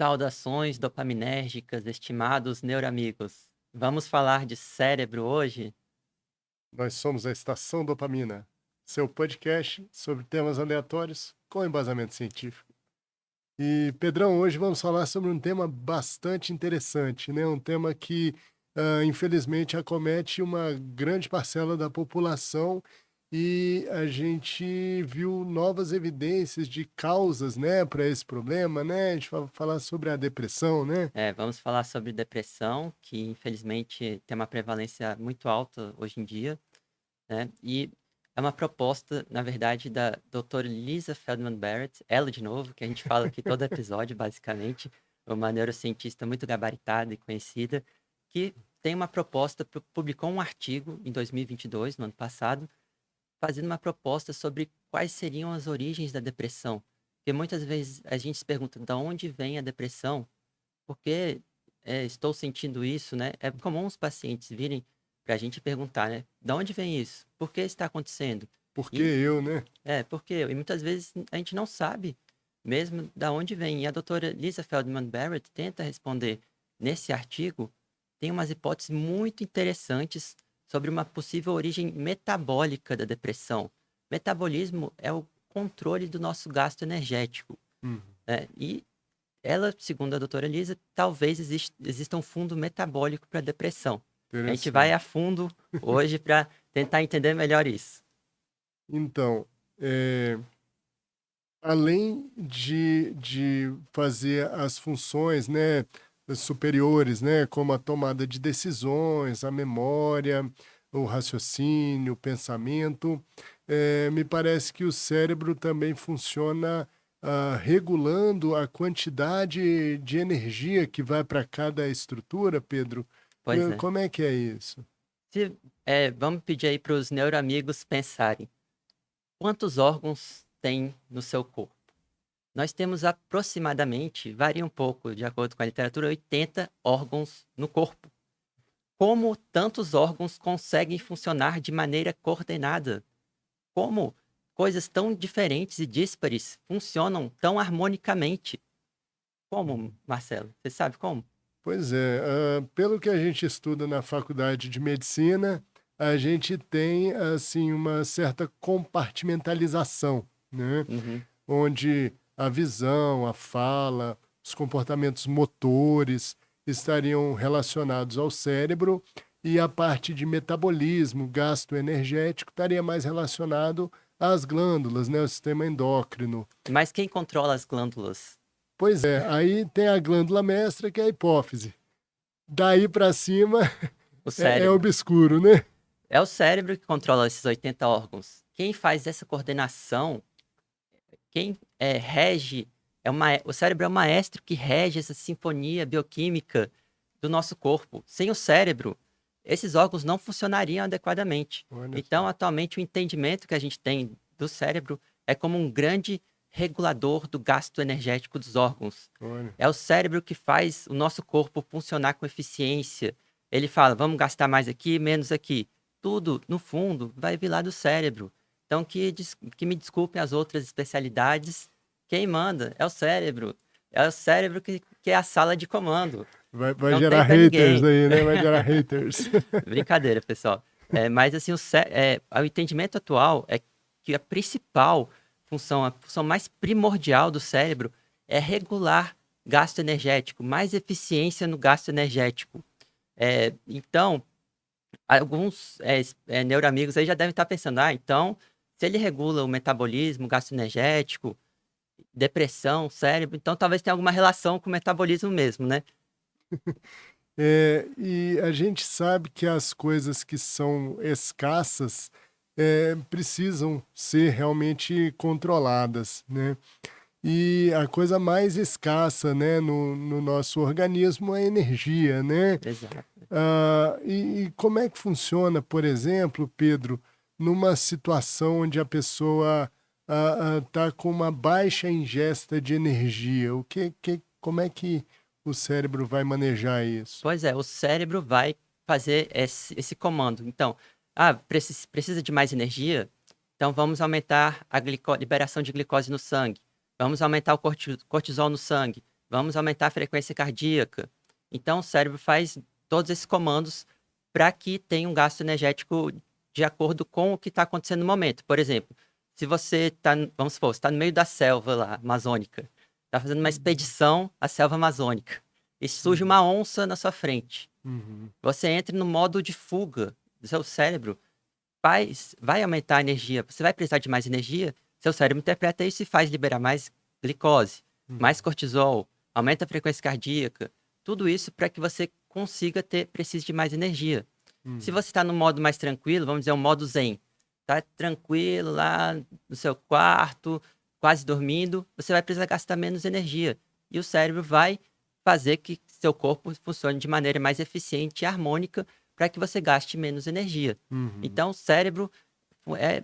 Saudações dopaminérgicas, estimados neuroamigos. Vamos falar de cérebro hoje? Nós somos a Estação Dopamina, seu podcast sobre temas aleatórios com embasamento científico. E, Pedrão, hoje vamos falar sobre um tema bastante interessante, né? Um tema que, infelizmente, acomete uma grande parcela da população e a gente viu novas evidências de causas, né, para esse problema, né? A gente vai falar sobre a depressão, né? Vamos falar sobre depressão, que infelizmente tem uma prevalência muito alta hoje em dia, né? E é uma proposta, na verdade, da doutora Lisa Feldman Barrett, ela de novo, que a gente fala aqui todo episódio, basicamente, uma neurocientista muito gabaritada e conhecida, que tem uma proposta, publicou um artigo em 2022, no ano passado, fazendo uma proposta sobre quais seriam as origens da depressão. Porque muitas vezes a gente se pergunta de onde vem a depressão, por que estou sentindo isso, né? É comum os pacientes virem para a gente perguntar, né? De onde vem isso? Por que está acontecendo? Por que E eu, né? por quê? E muitas vezes a gente não sabe mesmo da onde vem. E a doutora Lisa Feldman Barrett tenta responder nesse artigo, tem umas hipóteses muito interessantes sobre uma possível origem metabólica da depressão. Metabolismo é o controle do nosso gasto energético, Hum, né? E ela, segundo a doutora Lisa, talvez exista um fundo metabólico para a depressão. A gente vai a interessante. fundo hoje para tentar entender melhor isso. Então, eh, além de fazer as funções, né, superiores, né, como a tomada de decisões, a memória, o raciocínio, o pensamento, me parece que o cérebro também funciona, regulando a quantidade de energia que vai para cada estrutura, Pedro. Pois é. Como é que é isso? Vamos pedir aí para os neuroamigos pensarem. Quantos órgãos tem no seu corpo? Nós temos aproximadamente, varia um pouco de acordo com a literatura, 80 órgãos no corpo. Como tantos órgãos conseguem funcionar de maneira coordenada? Como coisas tão diferentes e díspares funcionam tão harmonicamente? Como, Marcelo? Você sabe como? Pois é, pelo que a gente estuda na faculdade de medicina, a gente tem, assim, uma certa compartimentalização, né, Uhum. onde a visão, a fala, os comportamentos motores estariam relacionados ao cérebro e a parte de metabolismo, gasto energético, estaria mais relacionado às glândulas, né, o sistema endócrino. Mas quem controla as glândulas? Pois é, aí tem a glândula mestra, que é a hipófise. Daí para cima O é cérebro. obscuro, né? É o cérebro que controla esses 80 órgãos. Quem faz essa coordenação, quem rege, o cérebro é o maestro que rege essa sinfonia bioquímica do nosso corpo. Sem o cérebro, esses órgãos não funcionariam adequadamente. Olha Então, só, atualmente, o entendimento que a gente tem do cérebro é como um grande regulador do gasto energético dos órgãos. olha. É o cérebro que faz o nosso corpo funcionar com eficiência. Ele fala, vamos gastar mais aqui, menos aqui. Tudo, no fundo, vai vir lá do cérebro. Então, que me desculpem as outras especialidades, quem manda é o cérebro. É o cérebro que é a sala de comando. Vai Não tem gerar para haters ninguém. aí, né, vai gerar haters. Brincadeira, pessoal. Mas assim, o entendimento atual é que a principal função, a função mais primordial do cérebro é regular gasto energético, mais eficiência no gasto energético. Então, alguns neuroamigos aí já devem estar pensando, então, se ele regula o metabolismo, o gasto energético, depressão, cérebro, então talvez tenha alguma relação com o metabolismo mesmo, né? E a gente sabe que as coisas que são escassas, precisam ser realmente controladas, né. E a coisa mais escassa, né, no nosso organismo é a energia, né. Exato. E como é que funciona, por exemplo, Pedro, numa situação onde a pessoa está com uma baixa ingesta de energia? Como é que o cérebro vai manejar isso? Pois é, o cérebro vai fazer esse comando. Então, precisa de mais energia? Então vamos aumentar a liberação de glicose no sangue. Vamos aumentar o cortisol no sangue. vamos aumentar a frequência cardíaca. Então, o cérebro faz todos esses comandos para que tenha um gasto energético de acordo com o que está acontecendo no momento. Por exemplo, se você está, vamos supor, você está no meio da selva lá, amazônica, está fazendo uma expedição à selva amazônica, e surge Uhum. uma onça na sua frente. Uhum. Você entra no modo de fuga do seu cérebro, vai aumentar a energia, você vai precisar de mais energia, seu cérebro interpreta isso e faz liberar mais glicose, Uhum. mais cortisol, aumenta a frequência cardíaca, tudo isso para que você consiga precise de mais energia. Se Uhum. você está no modo mais tranquilo, vamos dizer, um modo zen, tá tranquilo lá no seu quarto, quase dormindo, você vai precisar gastar menos energia. E o cérebro vai fazer que seu corpo funcione de maneira mais eficiente e harmônica para que você gaste menos energia. Uhum. Então, o cérebro é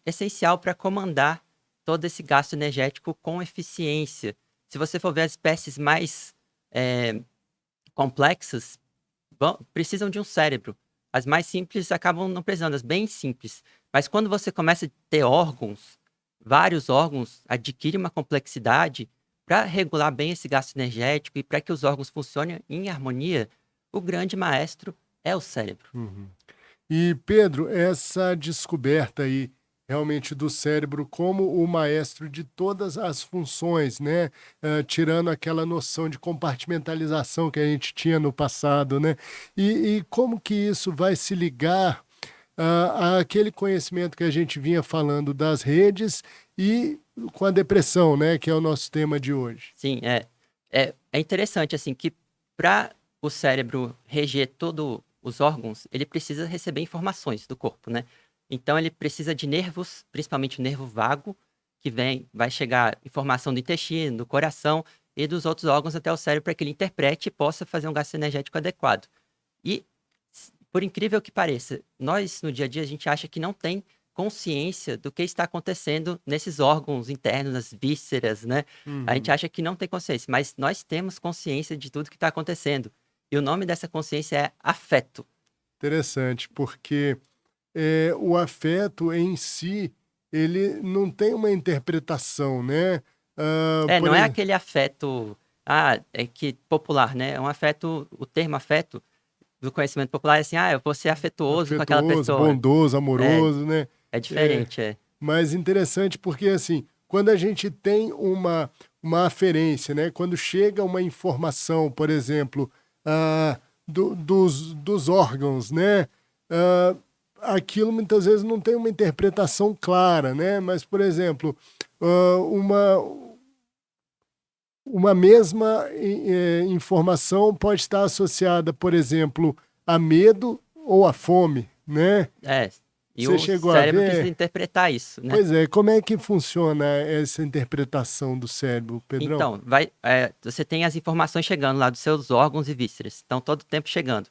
essencial para comandar todo esse gasto energético com eficiência. Se você for ver as espécies mais eh, complexas, precisam de um cérebro. As mais simples acabam não precisando, as bem simples. Mas quando você começa a ter órgãos, vários órgãos, adquire uma complexidade para regular bem esse gasto energético e para que os órgãos funcionem em harmonia, o grande maestro é o cérebro. Uhum. E Pedro, essa descoberta aí realmente do cérebro como o maestro de todas as funções, né? Tirando aquela noção de compartimentalização que a gente tinha no passado, né? E como que isso vai se ligar àquele conhecimento que a gente vinha falando das redes e com a depressão, né? Que é o nosso tema de hoje. Sim, é interessante, assim, que para o cérebro reger todos os órgãos, ele precisa receber informações do corpo, né? Então ele precisa de nervos, principalmente o nervo vago, que vai chegar informação do intestino, do coração e dos outros órgãos até o cérebro para que ele interprete e possa fazer um gasto energético adequado. E, por incrível que pareça, nós no dia a dia a gente acha que não tem consciência do que está acontecendo nesses órgãos internos, nas vísceras, né? A gente Uhum. acha que não tem consciência, mas nós temos consciência de tudo que está acontecendo. E o nome dessa consciência é afeto. Interessante, porque o afeto em si, ele não tem uma interpretação, né? Não Por é exemplo, aquele afeto, é que popular, né? É um afeto, o termo afeto do conhecimento popular é assim, eu vou ser afetuoso com aquela afetuoso, pessoa. bondoso, É, amoroso, né? é É, diferente, é. mas interessante porque, assim, quando a gente tem uma aferência, né? Quando chega uma informação, por exemplo, dos órgãos, né? Ah, aquilo muitas vezes não tem uma interpretação clara, né? Mas, por exemplo, ah, uma mesma informação pode estar associada, por exemplo, a medo ou a fome, né? É, e Você o chegou a cérebro precisa ver? interpretar isso, né? Pois é, como é que funciona essa interpretação do cérebro, Pedrão? Então, você tem as informações chegando lá dos seus órgãos e vísceras, estão todo o tempo chegando.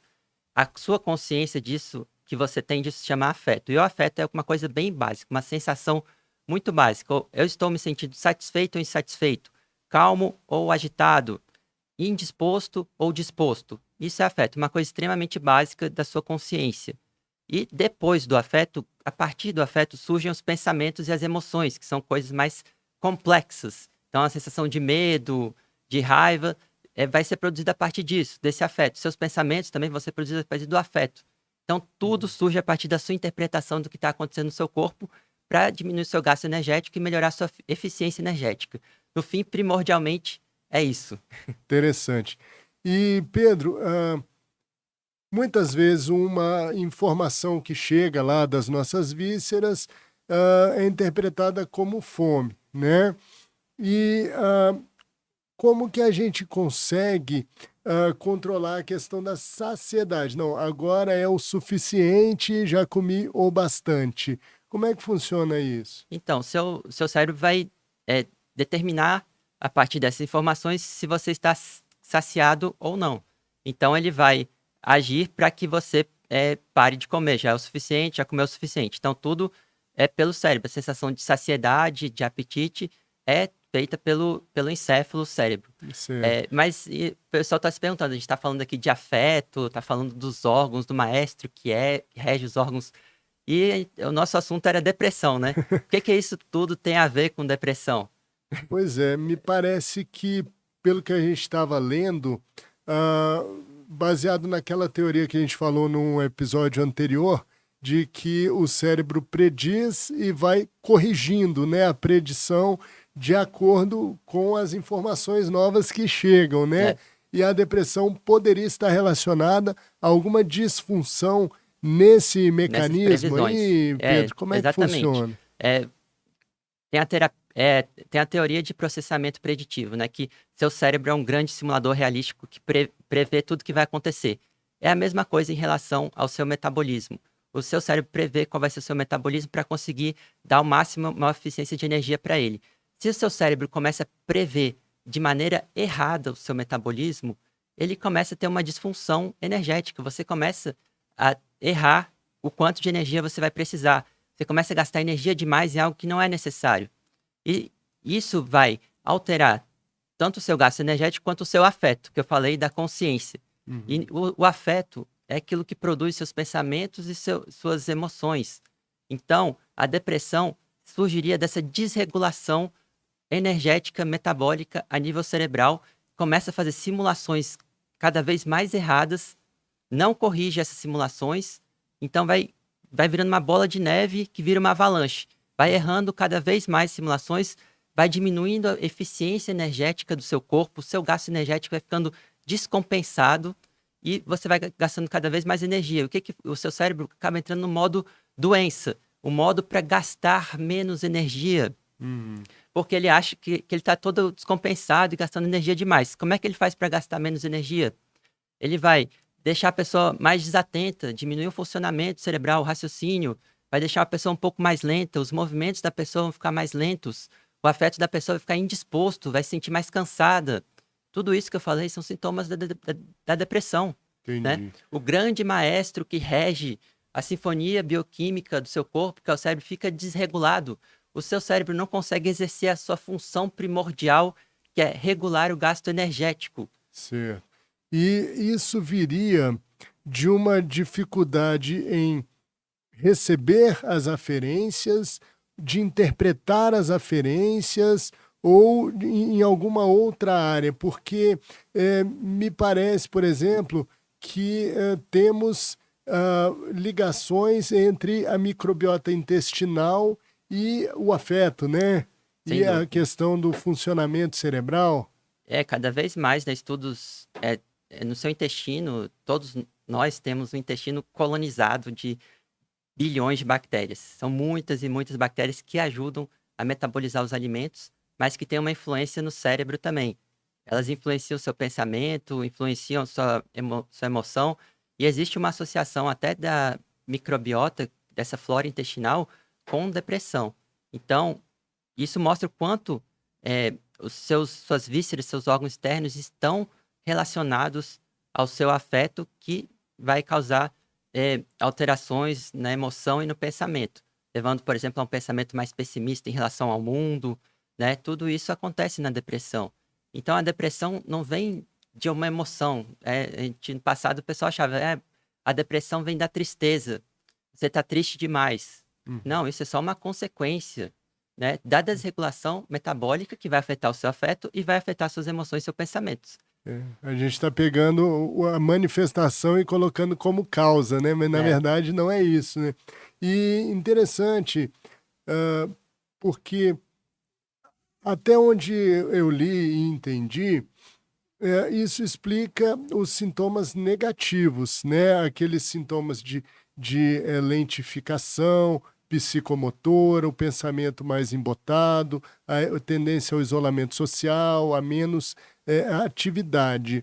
A sua consciência disso, que você tem disso, se chama afeto. E o afeto é uma coisa bem básica, uma sensação muito básica. Eu estou me sentindo satisfeito ou insatisfeito, calmo ou agitado, indisposto ou disposto. Isso é afeto, uma coisa extremamente básica da sua consciência. E depois do afeto, a partir do afeto, surgem os pensamentos e as emoções, que são coisas mais complexas. Então, a sensação de medo, de raiva, vai ser produzida a partir disso, desse afeto. Seus pensamentos também vão ser produzidos a partir do afeto. Então, tudo Uhum. surge a partir da sua interpretação do que está acontecendo no seu corpo para diminuir o seu gasto energético e melhorar a sua eficiência energética. No fim, primordialmente, é isso. Interessante. E, Pedro, muitas vezes uma informação que chega lá das nossas vísceras é interpretada como fome, né? E como que a gente consegue controlar a questão da saciedade? Não, agora é o suficiente, já comi o bastante. Como é que funciona isso? Então, seu cérebro vai determinar, a partir dessas informações, se você está saciado ou não. Então, ele vai agir para que você pare de comer. Já é o suficiente, já comeu o suficiente. Então, tudo é pelo cérebro. A sensação de saciedade, de apetite, é feita pelo encéfalo, cérebro. Certo. Mas o pessoal está se perguntando, a gente está falando aqui de afeto, está falando dos órgãos, do maestro que rege os órgãos. E o nosso assunto era depressão, né? O que isso tudo tem a ver com depressão? Pois é, me parece que pelo que a gente estava lendo, ah, baseado naquela teoria que a gente falou num episódio anterior, de que o cérebro prediz e vai corrigindo, né, a predição de acordo com as informações novas que chegam, né? É, E a depressão poderia estar relacionada a alguma disfunção nesse nessas mecanismo previsões. aí, Pedro? Como é que Exatamente. funciona? É, tem a teoria de processamento preditivo, né? Que seu cérebro é um grande simulador realístico que prevê tudo que vai acontecer. É a mesma coisa em relação ao seu metabolismo. O seu cérebro prevê qual vai ser o seu metabolismo para conseguir dar o máximo, uma eficiência de energia para ele. Se o seu cérebro começa a prever de maneira errada o seu metabolismo, ele começa a ter uma disfunção energética. Você começa a errar o quanto de energia você vai precisar. Você começa a gastar energia demais em algo que não é necessário. E isso vai alterar tanto o seu gasto energético quanto o seu afeto, que eu falei da consciência. Uhum. E o afeto é aquilo que produz seus pensamentos e suas emoções. Então, a depressão surgiria dessa desregulação energética metabólica a nível cerebral, começa a fazer simulações cada vez mais erradas, não corrige essas simulações, então vai virando uma bola de neve que vira uma avalanche. Vai errando cada vez mais simulações, vai diminuindo a eficiência energética do seu corpo, o seu gasto energético vai ficando descompensado e você vai gastando cada vez mais energia. O que o seu cérebro acaba entrando no modo doença, o modo para gastar menos energia, Uhum. porque ele acha que ele está todo descompensado e gastando energia demais. Como é que ele faz para gastar menos energia? Ele vai deixar a pessoa mais desatenta, diminuir o funcionamento cerebral, o raciocínio, vai deixar a pessoa um pouco mais lenta, os movimentos da pessoa vão ficar mais lentos, o afeto da pessoa vai ficar indisposto, vai se sentir mais cansada. Tudo isso que eu falei são sintomas da depressão, né? Entendi. O grande maestro que rege a sinfonia bioquímica do seu corpo, que é o cérebro, fica desregulado. O seu cérebro não consegue exercer a sua função primordial, que é regular o gasto energético. Certo. E isso viria de uma dificuldade em receber as aferências, de interpretar as aferências ou em alguma outra área, porque me parece, por exemplo, que temos ligações entre a microbiota intestinal e o afeto, né? Sem E a dúvida. questão do funcionamento cerebral. Cada vez mais, né, estudos no seu intestino, todos nós temos um intestino colonizado de bilhões de bactérias. São muitas e muitas bactérias que ajudam a metabolizar os alimentos, mas que têm uma influência no cérebro também. Elas influenciam o seu pensamento, influenciam sua emoção, e existe uma associação até da microbiota, dessa flora intestinal, com depressão. Então, isso mostra o quanto suas vísceras, seus órgãos externos estão relacionados ao seu afeto, que vai causar alterações na emoção e no pensamento, levando, por exemplo, a um pensamento mais pessimista em relação ao mundo, né? Tudo isso acontece na depressão. Então, a depressão não vem de uma emoção. No passado, o pessoal achava, a depressão vem da tristeza. Você está triste demais. Uhum. Não, isso é só uma consequência, né, da desregulação metabólica que vai afetar o seu afeto e vai afetar suas emoções e seus pensamentos. A gente está pegando a manifestação e colocando como causa, né? Mas na É, verdade não é isso, né? E interessante, ah, porque até onde eu li e entendi, isso explica os sintomas negativos, né? Aqueles sintomas de lentificação psicomotora, o pensamento mais embotado, a tendência ao isolamento social, a menos atividade.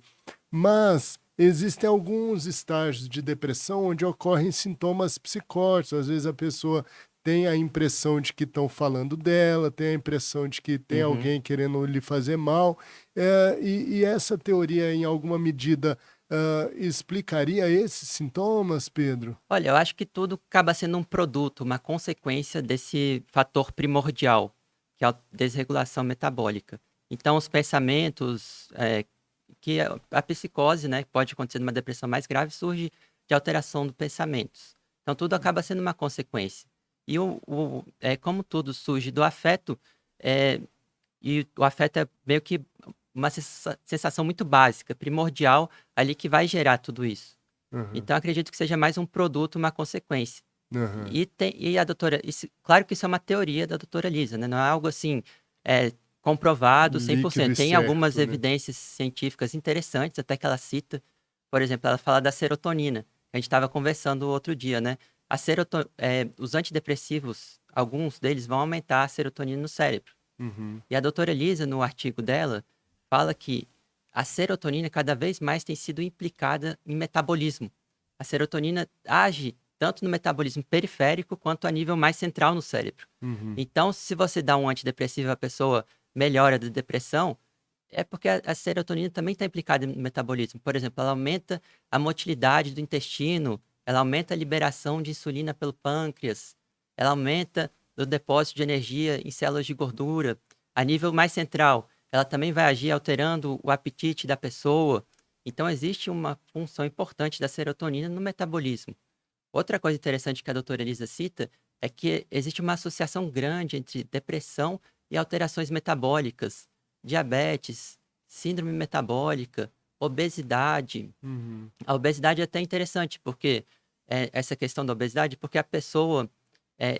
Mas existem alguns estágios de depressão onde ocorrem sintomas psicóticos. Às vezes a pessoa tem a impressão de que estão falando dela, tem a impressão de que tem uhum. alguém querendo lhe fazer mal. E essa teoria, em alguma medida, explicaria esses sintomas, Pedro? Olha, eu acho que tudo acaba sendo um produto, uma consequência desse fator primordial, que é a desregulação metabólica. Então, os pensamentos, a psicose, né, que pode acontecer numa depressão mais grave, surge de alteração dos pensamentos. Então, tudo acaba sendo uma consequência. E como tudo surge do afeto, e o afeto é meio que uma sensação muito básica, primordial, ali que vai gerar tudo isso. Aham, Então, acredito que seja mais um produto, uma consequência. aham. E a doutora, claro que isso é uma teoria da doutora Lisa, né? Não é algo assim é, comprovado Líquido 100%. e Tem algumas certo, né? evidências científicas interessantes, até que ela cita. Por exemplo, ela fala da serotonina, que a gente estava conversando outro dia, né? Os antidepressivos, alguns deles vão aumentar a serotonina no cérebro. Uhum, E a doutora Elisa, no artigo dela, fala que a serotonina cada vez mais tem sido implicada em metabolismo. A serotonina age tanto no metabolismo periférico quanto a nível mais central no cérebro. uhum, Então, se você dá um antidepressivo e a pessoa melhora da depressão, é porque a serotonina também está implicada no metabolismo. Por exemplo, ela aumenta a motilidade do intestino, ela aumenta a liberação de insulina pelo pâncreas, ela aumenta o depósito de energia em células de gordura. A nível mais central, ela também vai agir alterando o apetite da pessoa. Então, existe uma função importante da serotonina no metabolismo. Outra coisa interessante que a doutora Elisa cita é que existe uma associação grande entre depressão e alterações metabólicas, diabetes, síndrome metabólica, obesidade. uhum. A obesidade é até interessante, porque essa questão da obesidade, porque a pessoa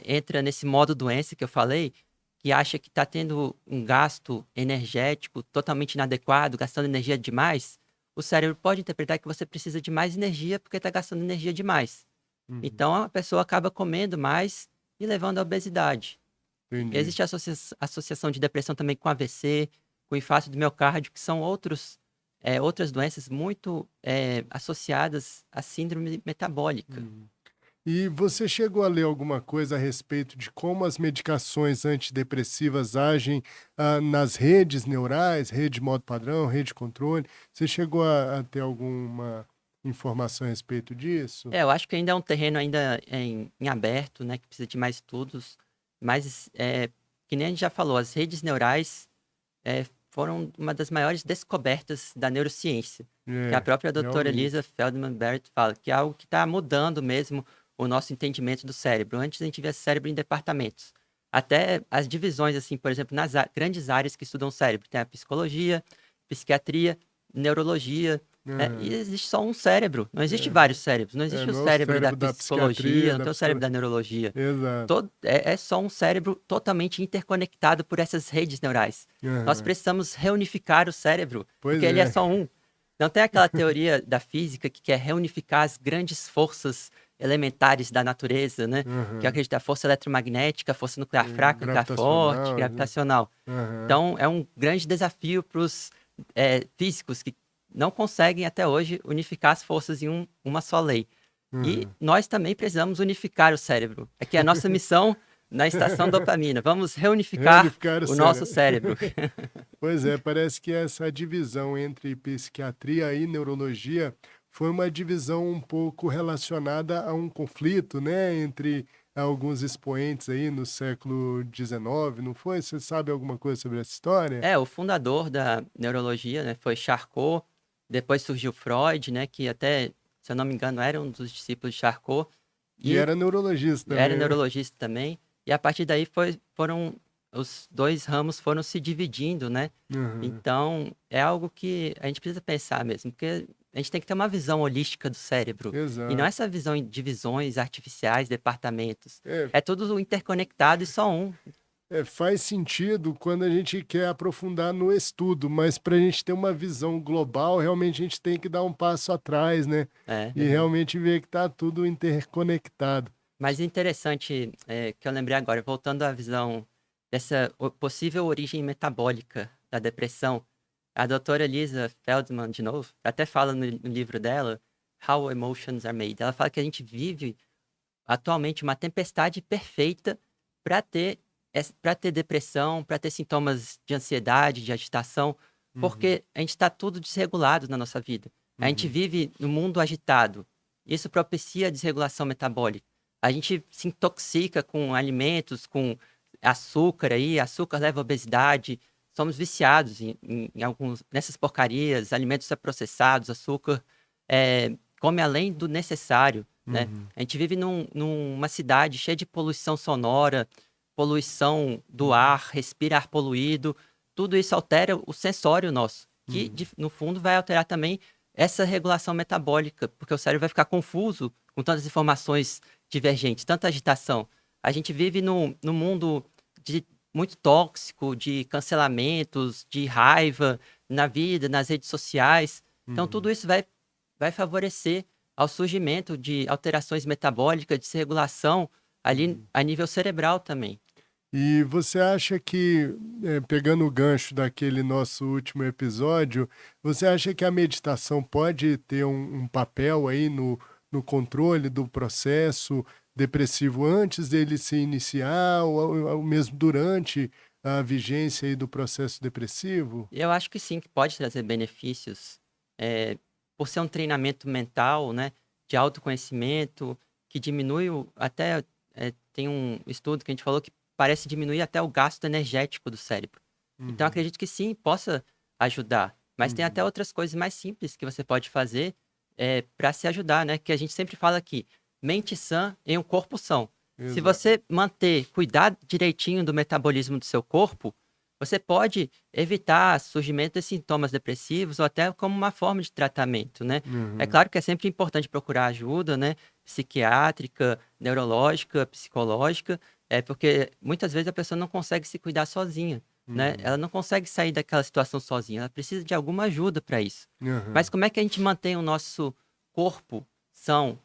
entra nesse modo doença que eu falei, que acha que está tendo um gasto energético totalmente inadequado, gastando energia demais. O cérebro pode interpretar que você precisa de mais energia porque está gastando energia demais. Uhum, Então a pessoa acaba comendo mais e levando à obesidade. entendi. Existe a associação de depressão também com AVC, com infarto do miocárdio, que são outras doenças muito associadas à síndrome metabólica. Uhum. E você chegou a ler alguma coisa a respeito de como as medicações antidepressivas agem nas redes neurais, rede modo padrão, rede controle? Você chegou a ter alguma informação a respeito disso? Eu acho que ainda é um terreno ainda em aberto, né, que precisa de mais estudos, mas que nem a gente já falou, as redes neurais foram uma das maiores descobertas da neurociência, que a É, própria doutora Lisa realmente. Feldman Barrett fala, que é algo que está mudando mesmo o nosso entendimento do cérebro. Antes a gente via cérebro em departamentos. Até as divisões, assim, por exemplo, nas grandes áreas que estudam o cérebro. Tem a psicologia, psiquiatria, neurologia, e Aham. existe só um cérebro, não existe É, vários cérebros. Não existe o não é o cérebro da cérebro da psicologia, psiquiatria, não da tem o cérebro psicologia. da neurologia. Exato. É só um cérebro totalmente interconectado por essas redes neurais. Nós Aham. precisamos reunificar o cérebro, Pois porque ele é é. só um. Não tem aquela teoria da física que quer reunificar as grandes forças elementares da natureza, né? Que Aham. acredita a força eletromagnética, a força nuclear fraca, nuclear forte, Gravitacional. gravitacional. Aham. Então, é um grande desafio para os físicos que não conseguem até hoje unificar as forças em uma só lei. E Aham. nós também precisamos unificar o cérebro. Aqui é a nossa missão na estação dopamina. Vamos reunificar Reunificar o o nosso cérebro. cérebro. Pois é, parece que essa divisão entre psiquiatria e neurologia foi uma divisão um pouco relacionada a um conflito, né, entre alguns expoentes aí no século XIX, não foi? Você sabe alguma coisa sobre essa história? O fundador da neurologia, né, foi Charcot. Depois surgiu Freud, né, que até, se eu não me engano, era um dos discípulos de Charcot. Que E era neurologista era também, né? neurologista também. E a partir daí foram os dois ramos foram se dividindo, né? Aham, Então, é algo que a gente precisa pensar mesmo, porque a gente tem que ter uma visão holística do cérebro. E não exato. essa visão em divisões artificiais, departamentos. É, É tudo interconectado e só um. faz sentido quando a gente quer aprofundar no estudo, mas para a gente ter uma visão global, realmente a gente tem que dar um passo atrás, né? É E verdade. realmente ver que está tudo interconectado. Mas interessante que eu lembrei agora, voltando à visão dessa possível origem metabólica da depressão, a doutora Lisa Feldman, de novo, até fala no livro dela, How Emotions Are Made. Ela fala que a gente vive atualmente uma tempestade perfeita para ter depressão, para ter sintomas de ansiedade, de agitação, Uhum, porque a gente está tudo desregulado na nossa vida. A gente uhum, vive no mundo agitado. Isso propicia a desregulação metabólica. A gente se intoxica com alimentos, com açúcar aí, açúcar leva à obesidade. Somos viciados em alguns, nessas porcarias, alimentos processados, açúcar, come além do necessário, né? uhum, A gente vive numa cidade cheia de poluição sonora, poluição do uhum. ar, respira ar poluído. tudo isso altera o sensório nosso, que Uhum. no fundo vai alterar também essa regulação metabólica, porque o cérebro vai ficar confuso com tantas informações divergentes, tanta agitação. A gente vive num mundo muito tóxico, de cancelamentos, de raiva na vida, nas redes sociais. Então, tudo Uhum. isso vai favorecer ao surgimento de alterações metabólicas, desregulação ali Uhum. a nível cerebral também. E você acha que, pegando o gancho daquele nosso último episódio, você acha que a meditação pode ter um papel aí no controle do processo depressivo antes dele se iniciar ou mesmo durante a vigência aí do processo depressivo? Eu acho que sim, que pode trazer benefícios, por ser um treinamento mental, né, de autoconhecimento, que diminui até, tem um estudo que a gente falou que parece diminuir até o gasto energético do cérebro. Então Uhum, acredito que sim, possa ajudar. Mas tem até uhum. outras coisas mais simples que você pode fazer, para se ajudar, né, que a gente sempre fala aqui: "Mente sã em um corpo são". Se Exato. você cuidar direitinho do metabolismo do seu corpo, você pode evitar surgimento de sintomas depressivos ou até como uma forma de tratamento, né. É Uhum, claro que é sempre importante procurar ajuda, né, psiquiátrica, neurológica, psicológica, porque muitas vezes a pessoa não consegue se cuidar sozinha, né, uhum, ela não consegue sair daquela situação sozinha, ela precisa de alguma ajuda para isso. Mas aham. como é que a gente mantém o nosso corpo são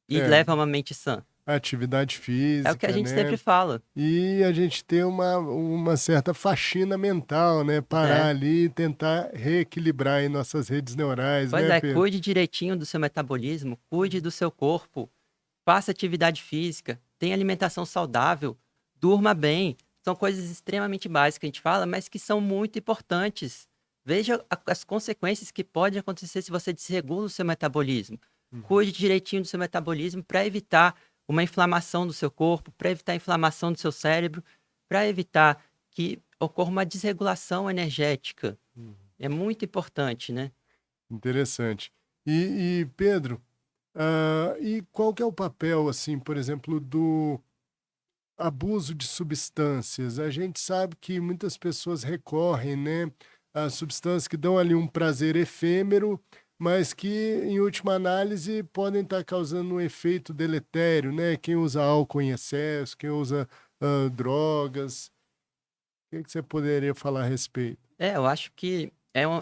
e É, leva uma mente sã? atividade É o que a física, gente sempre né? fala. E a gente ter uma certa faxina mental, né, parar É. ali e tentar reequilibrar aí nossas redes neurais, Pois né, é, Pedro? cuide direitinho do seu metabolismo, cuide do seu corpo, faça atividade física, tenha alimentação saudável, durma bem. São coisas extremamente básicas que a gente fala, mas que são muito importantes. Veja as consequências que podem acontecer se você desregula o seu metabolismo. Uhum. Cuide direitinho do seu metabolismo para evitar uma inflamação do seu corpo, para evitar a inflamação do seu cérebro, para evitar que ocorra uma desregulação energética. Uhum. É muito importante, né? Interessante. E Pedro, e qual que é o papel, assim, por exemplo, do abuso de substâncias? A gente sabe que muitas pessoas recorrem, né, a substâncias que dão ali um prazer efêmero, mas que, em última análise, podem estar causando um efeito deletério, né? Quem usa álcool em excesso, quem usa drogas. O que que você poderia falar a respeito? Eu acho que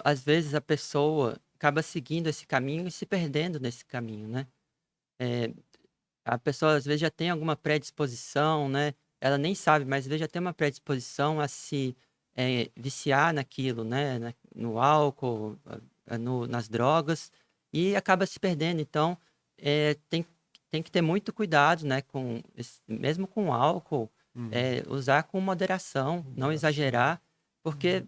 às vezes a pessoa acaba seguindo esse caminho e se perdendo nesse caminho, né. Eh, a pessoa às vezes já tem alguma predisposição, né, ela nem sabe, mas às vezes já tem uma predisposição a se, viciar naquilo, né, no álcool, nas drogas, e acaba se perdendo. Então, tem que ter muito cuidado, né, com mesmo com o álcool, Uhum. usar com moderação, não Moderação. exagerar, porque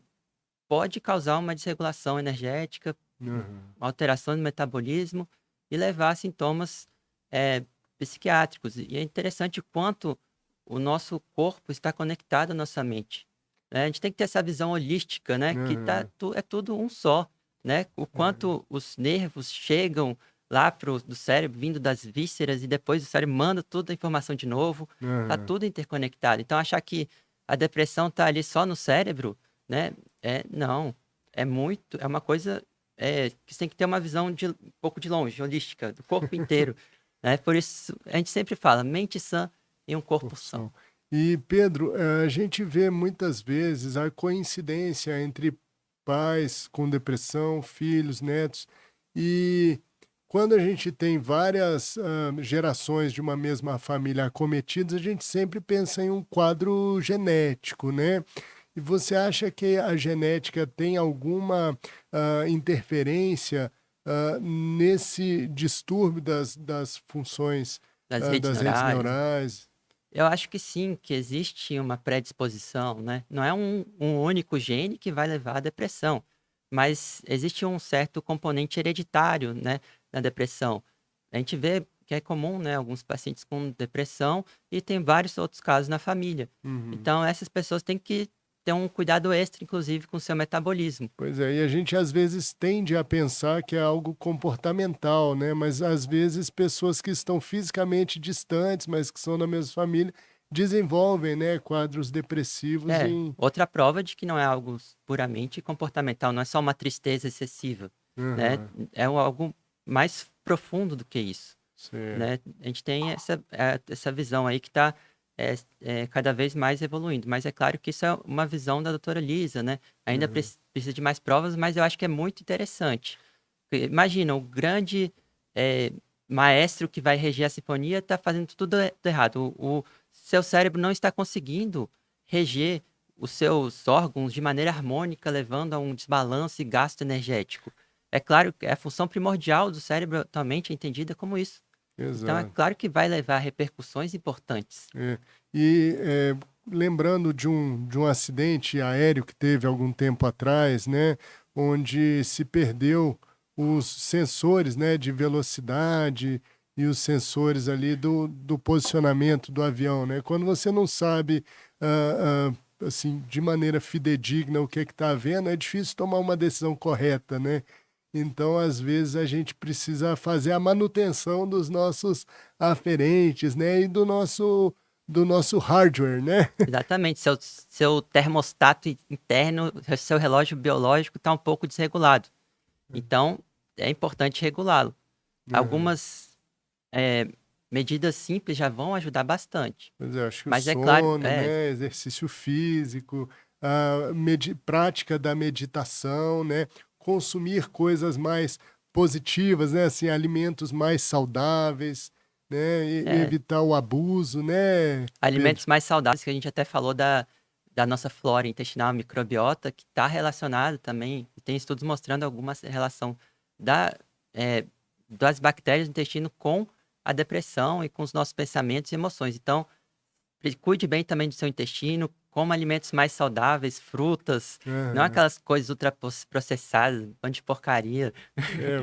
pode causar uma desregulação energética, Aham. uma alteração no metabolismo e levar a sintomas, eh, psiquiátricos. E é interessante o quanto o nosso corpo está conectado à nossa mente, né. A gente tem que ter essa visão holística, né, que Aham. é tudo um só, né. O É. quanto os nervos chegam lá do cérebro, vindo das vísceras, e depois o cérebro manda toda a informação de novo, tá Aham. tudo interconectado. Então achar que a depressão tá ali só no cérebro, né, não, é uma coisa, que você tem que ter uma visão de um pouco de longe, holística, do corpo inteiro, né. Por isso a gente sempre fala: "Mente sã em um corpo são". Corrupção. E Pedro, a gente vê muitas vezes a coincidência entre pais com depressão, filhos, netos, e quando a gente tem várias, gerações de uma mesma família acometidas, a gente sempre pensa em um quadro genético, né. E você acha que a genética tem alguma, interferência, nesse distúrbio das funções, Das redes das redes neurais. neurais? Eu acho que sim, que existe uma predisposição, né. Não é um único gene que vai levar à depressão, mas existe um certo componente hereditário, né, na depressão. A gente vê que é comum, né, alguns pacientes com depressão e tem vários outros casos na família. Uhum. Então essas pessoas têm que ter um cuidado extra, inclusive, com o seu metabolismo. Pois é, e a gente às vezes tende a pensar que é algo comportamental, né, mas às vezes pessoas que estão fisicamente distantes, mas que são da mesma família, desenvolvem, né, quadros depressivos É, em... outra prova de que não é algo puramente comportamental, não é só uma tristeza excessiva, né? Aham, É algo mais profundo do que isso, certo. né? A gente tem essa visão aí que está cada vez mais evoluindo, mas é claro que isso é uma visão da doutora Lisa, né? Ainda Aham, precisa de mais provas, mas eu acho que é muito interessante. Porque imagina, o grande eh, maestro que vai reger a sinfonia está fazendo tudo errado. O seu cérebro não está conseguindo reger os seus órgãos de maneira harmônica, levando a um desbalanço e gasto energético. É claro que a função primordial do cérebro atualmente é entendida como isso. Então, é exato. claro que vai levar a repercussões importantes. É. E lembrando de um acidente aéreo que teve algum tempo atrás, né, onde se perdeu os sensores, né, de velocidade e os sensores ali do posicionamento do avião, né? Quando você não sabe, assim, de maneira fidedigna o que está havendo, é difícil tomar uma decisão correta, né? Então, às vezes, a gente precisa fazer a manutenção dos nossos aferentes, né, e do nosso hardware, né. Exatamente, seu termostato interno, seu relógio biológico está um pouco desregulado. Então, é importante regulá-lo. Aham. Algumas eh, medidas simples já vão ajudar bastante. Pois é, acho que o Mas é claro, sono, né, exercício físico, a prática da meditação, né, consumir coisas mais positivas, né, assim, alimentos mais saudáveis, né, e é, evitar o abuso, né, Pedro? alimentos mais saudáveis, que a gente até falou da nossa flora intestinal, microbiota, que está relacionado também, e tem estudos mostrando alguma relação da, eh, das bactérias do intestino com a depressão e com os nossos pensamentos e emoções. Então, cuide bem também do seu intestino, coma alimentos mais saudáveis, frutas, não Aham. aquelas coisas ultraprocessadas, bando de porcaria. É,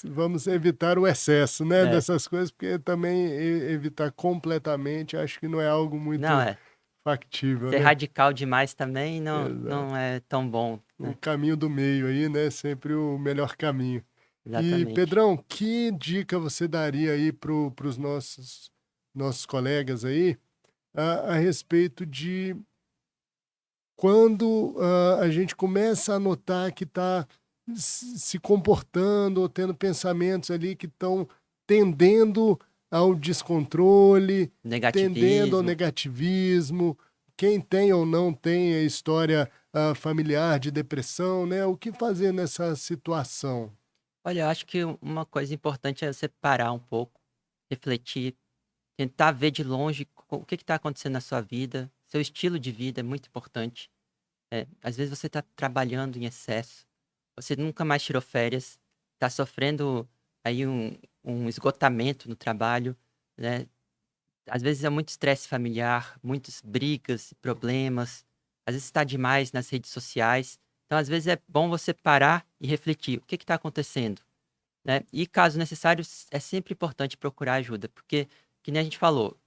vamos evitar o excesso, né, É, dessas coisas, porque também evitar completamente, acho que não é algo não, muito factível, ser né. radical demais também Exato. não é tão bom, O né. caminho do meio aí, né, sempre o melhor caminho. E Exatamente. Pedrão, que dica você daria aí para os nossos colegas aí, a respeito de quando, a gente começa a notar que está se comportando ou tendo pensamentos ali que estão tendendo ao descontrole, tendendo ao Negativismo. negativismo, quem tem ou não tem a história, familiar de depressão, né, o que fazer nessa situação? Olha, eu acho que uma coisa importante é você parar um pouco, refletir, tentar ver de longe o que está acontecendo na sua vida, seu estilo de vida é muito importante. Às vezes você está trabalhando em excesso, você nunca mais tirou férias, está sofrendo aí um esgotamento no trabalho, né? Às vezes é muito estresse familiar, muitas brigas e problemas, às vezes está demais nas redes sociais. Então, às vezes é bom você parar e refletir, o que está acontecendo? Né? E caso necessário, é sempre importante procurar ajuda, porque, que nem a gente falou,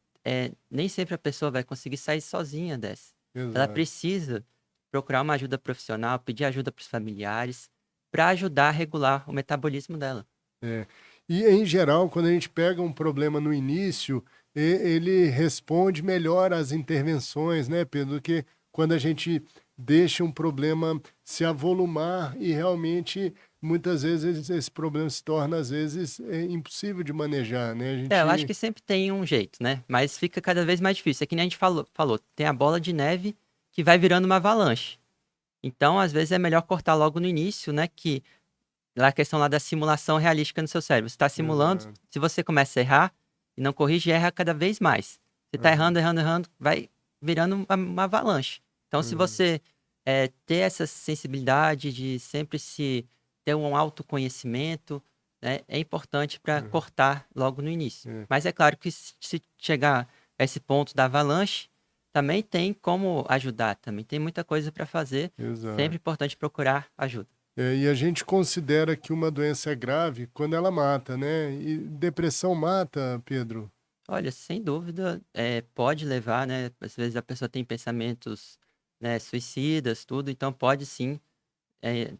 nem sempre a pessoa vai conseguir sair sozinha dessa. Ela Exato. precisa procurar uma ajuda profissional, pedir ajuda para os familiares, para ajudar a regular o metabolismo dela. É. E, em geral, quando a gente pega um problema no início, ele responde melhor às intervenções, né, Pedro, do que quando a gente deixa um problema se avolumar e realmente, muitas vezes, esse problema se torna, às vezes, impossível de manejar, né? A Eu acho gente... que sempre tem um jeito, né? Mas fica cada vez mais difícil. É que nem a gente falou, tem a bola de neve que vai virando uma avalanche. Então, às vezes, é melhor cortar logo no início, né? Que lá a questão lá da simulação realística no seu cérebro. Você está simulando, Exato. se você começa a errar e não corrige, erra cada vez mais. Você está Aham, errando, errando, errando, vai virando uma avalanche. Então, se aham, você ter essa sensibilidade de sempre se ter um autoconhecimento, né, é importante para aham, cortar logo no início. é, Mas é claro que se chegar a esse ponto da avalanche, também tem como ajudar, também tem muita coisa para fazer. Sempre exato. importante procurar ajuda. E a gente considera que uma doença é grave quando ela mata, né? E depressão mata, Pedro? Olha, sem dúvida, pode levar, né, às vezes a pessoa tem pensamentos, né, suicidas, tudo, então pode sim,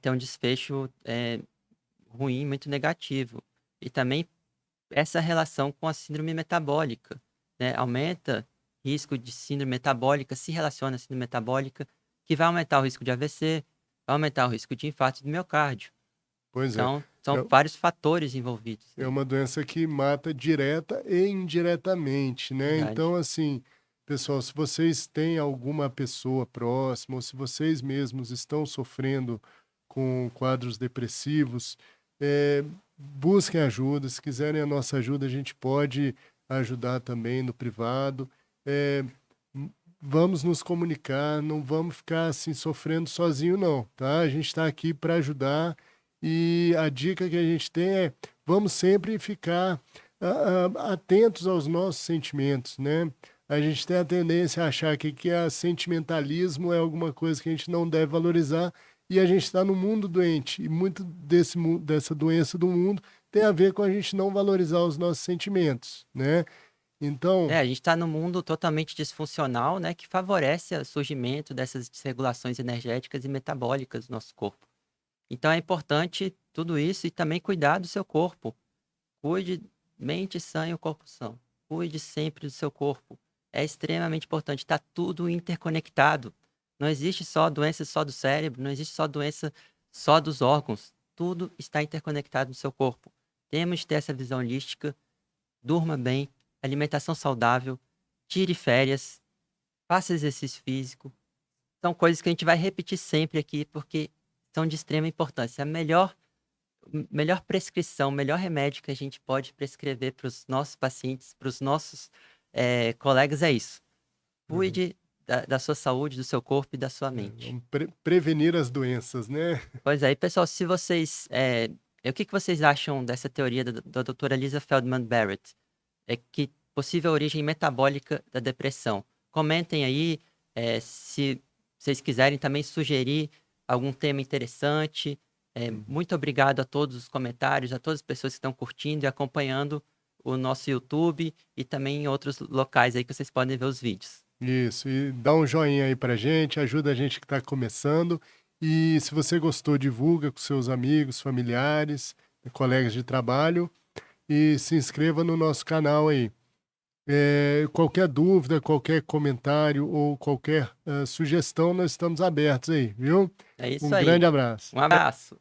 ter um desfecho, ruim, muito negativo. E também essa relação com a síndrome metabólica, né, aumenta risco de síndrome metabólica, se relaciona à síndrome metabólica, que vai aumentar o risco de AVC, vai aumentar o risco de infarto do miocárdio. Pois é. Então, são É, vários fatores envolvidos é aí. uma doença que mata direta e indiretamente, né? Verdade. Então, assim, pessoal, se vocês têm alguma pessoa próxima, ou se vocês mesmos estão sofrendo com quadros depressivos, busquem ajuda. Se quiserem a nossa ajuda, a gente pode ajudar também no privado. É, vamos nos comunicar, não vamos ficar assim sofrendo sozinho, não, tá? A gente está aqui para ajudar e a dica que a gente tem é vamos sempre ficar atentos aos nossos sentimentos, né? A gente tem a tendência a achar que sentimentalismo é alguma coisa que a gente não deve valorizar e a gente está no mundo doente e muito dessa doença do mundo tem a ver com a gente não valorizar os nossos sentimentos, né? Então, A gente está num mundo totalmente disfuncional, né, que favorece o surgimento dessas desregulações energéticas e metabólicas do nosso corpo. Então é importante tudo isso e também cuidar do seu corpo. Cuide mente sã e o corpo são. Cuide sempre do seu corpo. É extremamente importante, está tudo interconectado. Não existe só doença só do cérebro, não existe só doença só dos órgãos. Tudo está interconectado no seu corpo. Temos de ter essa visão holística. Durma bem, alimentação saudável, tire férias, faça exercício físico. São coisas que a gente vai repetir sempre aqui porque são de extrema importância. A melhor prescrição, o melhor remédio que a gente pode prescrever para os nossos pacientes, para os nossos colegas é isso. uhum, Cuide da sua saúde, do seu corpo e da sua mente. vamos prevenir as doenças, né? Pois é, e pessoal, se vocês. O que vocês acham dessa teoria da doutora Lisa Feldman Barrett? É que possível origem metabólica da depressão. Comentem aí se vocês quiserem também sugerir algum tema interessante. Uhum. Muito obrigado a todos os comentários, a todas as pessoas que estão curtindo e acompanhando o nosso YouTube e também em outros locais aí que vocês podem ver os vídeos. Isso, e dá um joinha aí pra gente, ajuda a gente que está começando. E se você gostou, divulga com seus amigos, familiares, colegas de trabalho e se inscreva no nosso canal aí. Qualquer dúvida, qualquer comentário ou qualquer sugestão, nós estamos abertos aí, viu? É isso Um aí. grande abraço. Um abraço.